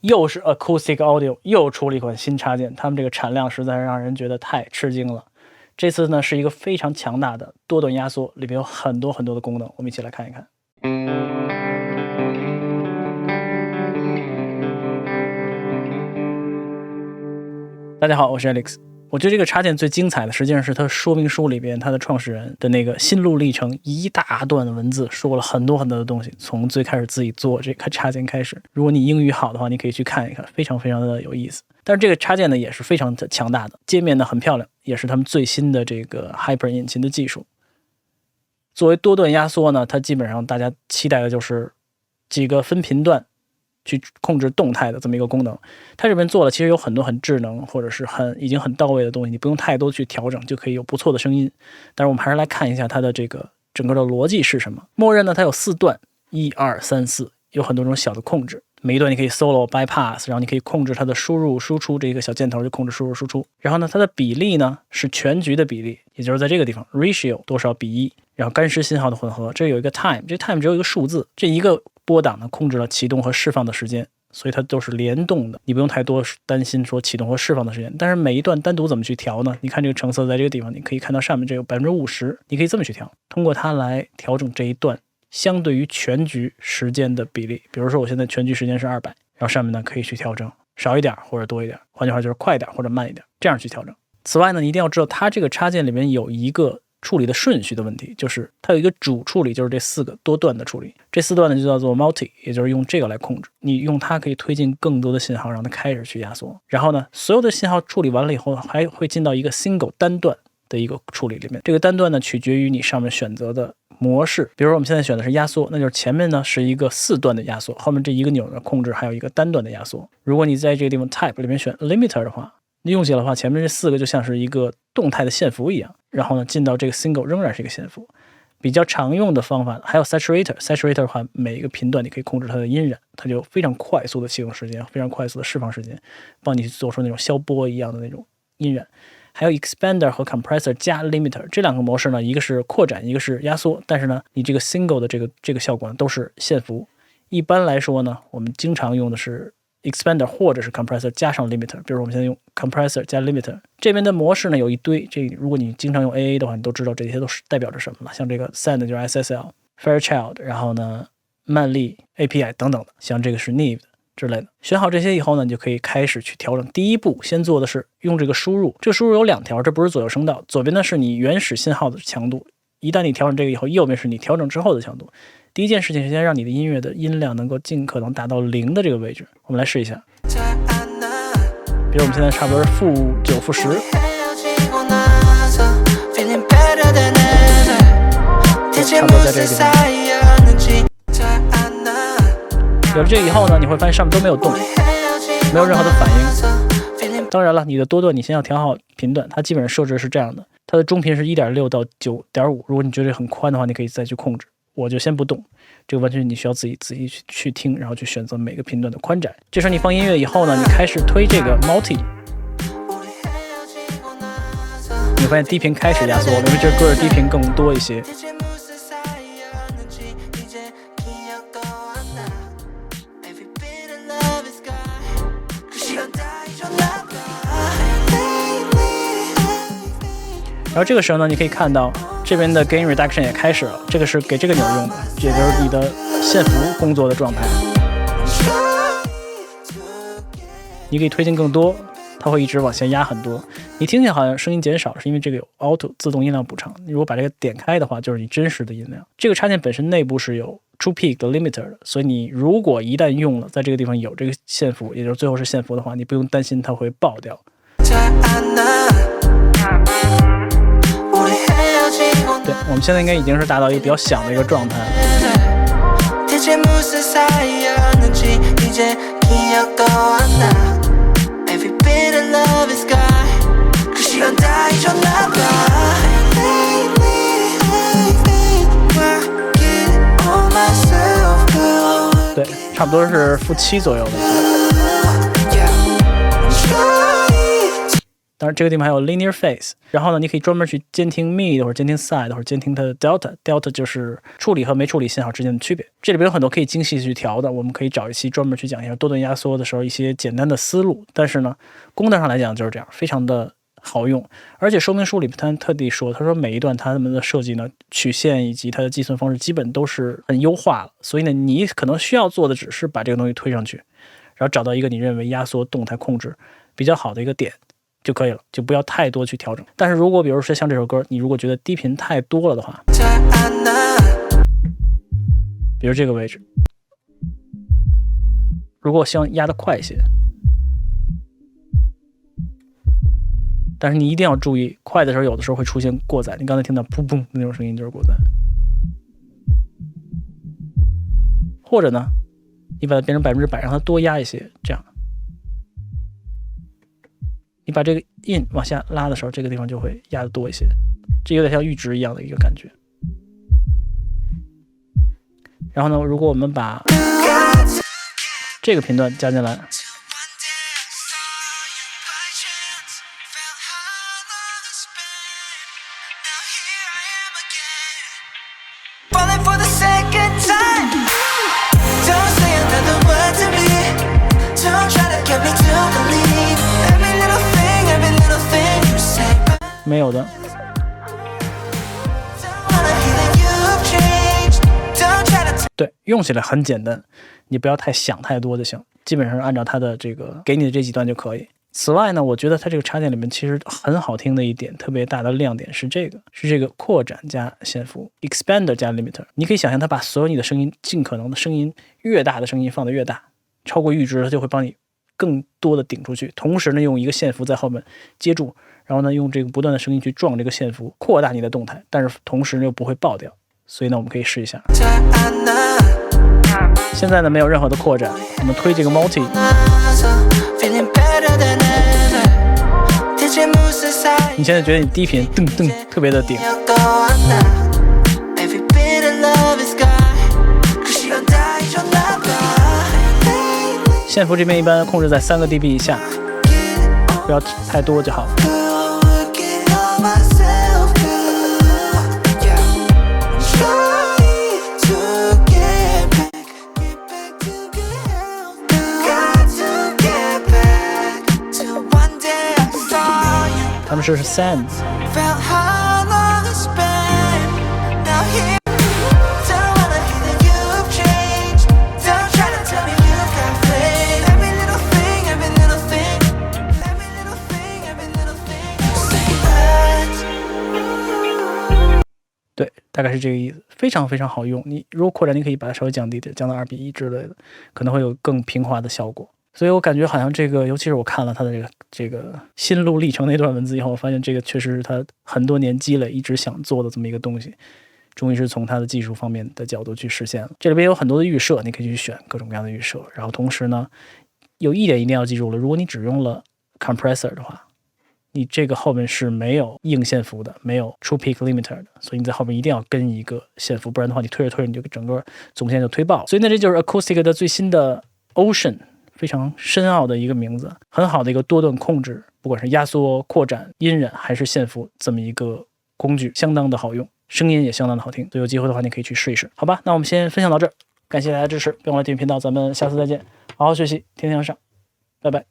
又是 Acoustic Audio， 又出了一款新插件，他们这个产量实在是让人觉得太吃惊了。这次呢是一个非常强大的多段压缩，里面有很多的功能，我们一起来看一看。大家好，我是 Alex。我觉得这个插件最精彩的实际上是它说明书里边它的创始人的那个心路历程，一大段的文字说了很多的东西，从最开始自己做这个插件开始。如果你英语好的话，你可以去看一看，非常的有意思。但是这个插件呢也是非常的强大的，界面呢很漂亮，也是他们最新的这个 Hyper 引擎的技术。作为多段压缩呢，它基本上大家期待的就是几个分频段去控制动态的这么一个功能。它这边做了其实有很多很智能或者是已经很到位的东西，你不用太多去调整就可以有不错的声音。但是我们还是来看一下它的这个整个的逻辑是什么。默认呢它有4段，1、2、3、4，有很多种小的控制。每一段你可以 solo bypass， 然后你可以控制它的输入输出，这个小箭头就控制输入输出。然后呢它的比例呢是全局的比例，也就是在这个地方 ratio 多少比1，然后干湿信号的混合。这有一个 time， 这 time 只有一个数字，这一个波档呢控制了启动和释放的时间，所以它都是联动的，你不用太多担心说启动和释放的时间。但是每一段单独怎么去调呢？你看这个橙色在这个地方，你可以看到上面这有 50%， 你可以这么去调，通过它来调整这一段相对于全局时间的比例。比如说我现在全局时间是200，然后上面呢可以去调整少一点或者多一点，换句话就是快一点或者慢一点，这样去调整。此外呢，你一定要知道它这个插件里面有一个处理的顺序的问题，就是它有一个主处理，就是这4个多段的处理。这4段呢就叫做 multi， 也就是用这个来控制。你用它可以推进更多的信号，让它开始去压缩。然后呢，所有的信号处理完了以后，还会进到一个 single 单段的一个处理里面。这个单段呢取决于你上面选择的模式。比如说我们现在选的是压缩，那就是前面呢是一个4段的压缩，后面这一个钮呢控制还有一个单段的压缩。如果你在这个地方 type 里面选 limiter 的话，用起来的话，前面这4个就像是一个动态的线符一样，然后呢进到这个 single 仍然是一个线符。比较常用的方法还有 saturator 的话，每一个频段你可以控制它的音染，它就非常快速的启动时间，非常快速的释放时间，帮你去做出那种消波一样的那种音染。还有 expander 和 compressor 加 limiter 这2个模式呢，一个是扩展，一个是压缩，但是呢你这个 single 的这个效果呢都是线符。一般来说呢，我们经常用的是expander 或者是 compressor 加上 limiter， 比如我们现在用 compressor 加 limiter。 这边的模式呢有一堆，这如果你经常用 AA 的话，你都知道这些都是代表着什么了。像这个 send 就是 SSL Fairchild， 然后呢曼丽 API 等等的，像这个是 Neve 之类的。选好这些以后呢，你就可以开始去调整。第一步先做的是用这个输入，这个输入有2条，这不是左右声道，左边呢是你原始信号的强度，一旦你调整这个以后，右边是你调整之后的强度。第一件事情是先让你的音乐的音量能够尽可能达到0的这个位置。我们来试一下，比如我们现在差不多是-9、-10，差不多在这个地方。有了这个以后呢，你会发现上面都没有动，没有任何的反应。当然了，你的多段你先要调好频段，它基本上设置是这样的，它的中频是 1.6 到 9.5， 如果你觉得很宽的话，你可以再去控制。我就先不动，这个完全你需要自己去听，然后去选择每个频段的宽窄。这时候你放音乐以后呢，你开始推这个 multi， 你会发现低频开始压缩，因为这歌的低频更多一些。然后这个时候呢，你可以看到这边的 gain reduction 也开始了，这个是给这个钮用的，也就是你的线符工作的状态。你可以推进更多，它会一直往下压很多。你听起来好像声音减少，是因为这个有 auto 自动音量补偿。你如果把这个点开的话，就是你真实的音量。这个插件本身内部是有 true peak 的 limiter 的，所以你如果一旦用了，在这个地方有这个线符，也就是最后是线符的话，你不用担心它会爆掉。对，我们现在应该已经是达到一个比较响的一个状态了。对，差不多是-7左右的。当然这个地方还有 linear phase， 然后呢你可以专门去监听 mid 或者监听 side 或者监听它的 delta 就是处理和没处理信号之间的区别。这里边有很多可以精细去调的，我们可以找一期专门去讲一下多段压缩的时候一些简单的思路，但是呢功能上来讲就是这样，非常的好用。而且说明书里他特地说，他说每一段他们的设计呢曲线以及它的计算方式基本都是很优化了，所以呢你可能需要做的只是把这个东西推上去，然后找到一个你认为压缩动态控制比较好的一个点就可以了，就不要太多去调整。但是如果比如说像这首歌，你如果觉得低频太多了的话，比如这个位置，如果我希望压得快一些，但是你一定要注意，快的时候有的时候会出现过载，你刚才听到噗噗那种声音就是过载。或者呢你把它变成100%，让它多压一些，这样你把这个 in 往下拉的时候，这个地方就会压得多一些，这有点像阈值一样的一个感觉。然后呢如果我们把这个频段加进来，没有的。对，用起来很简单，你不要太想太多就行，基本上按照它的这个给你的这几段就可以。此外呢，我觉得它这个插件里面其实很好听的一点，特别大的亮点是这个扩展加线幅 expander 加 limiter。 你可以想象它把所有你的声音，尽可能的声音越大的声音放得越大，超过阈值它就会帮你更多的顶出去，同时呢用一个线幅在后面接住，然后呢用这个不断的声音去撞这个线幅，扩大你的动态，但是同时呢又不会爆掉。所以呢我们可以试一下。现在呢没有任何的扩展，我们推这个 multi， 你现在觉得你低频噔噔特别的顶，线幅这边一般控制在3个 dB 以下，不要太多就好。他们是 Sands。 对，大概是这个意思，非常非常好用。你如果扩展，你可以把它稍微降低点，降到2:1之类的，可能会有更平滑的效果。所以我感觉好像这个，尤其是我看了他的这个心路历程那段文字以后，我发现这个确实是他很多年积累一直想做的这么一个东西，终于是从他的技术方面的角度去实现了。这里边有很多的预设，你可以去选各种各样的预设。然后同时呢，有一点一定要记住了，如果你只用了 compressor 的话，你这个后面是没有硬线幅的，没有 true peak limiter 的，所以你在后面一定要跟一个线幅，不然的话你推着推着你就整个总线就推爆。所以呢这就是 Acoustic 的最新的 Ocean，非常深奥的一个名字，很好的一个多段控制，不管是压缩、扩展、音染还是线幅这么一个工具，相当的好用，声音也相当的好听。所以有机会的话你可以去试一试。好吧，那我们先分享到这儿，感谢大家支持，别忘了订阅频道，咱们下次再见。好好学习，天天向上，拜拜。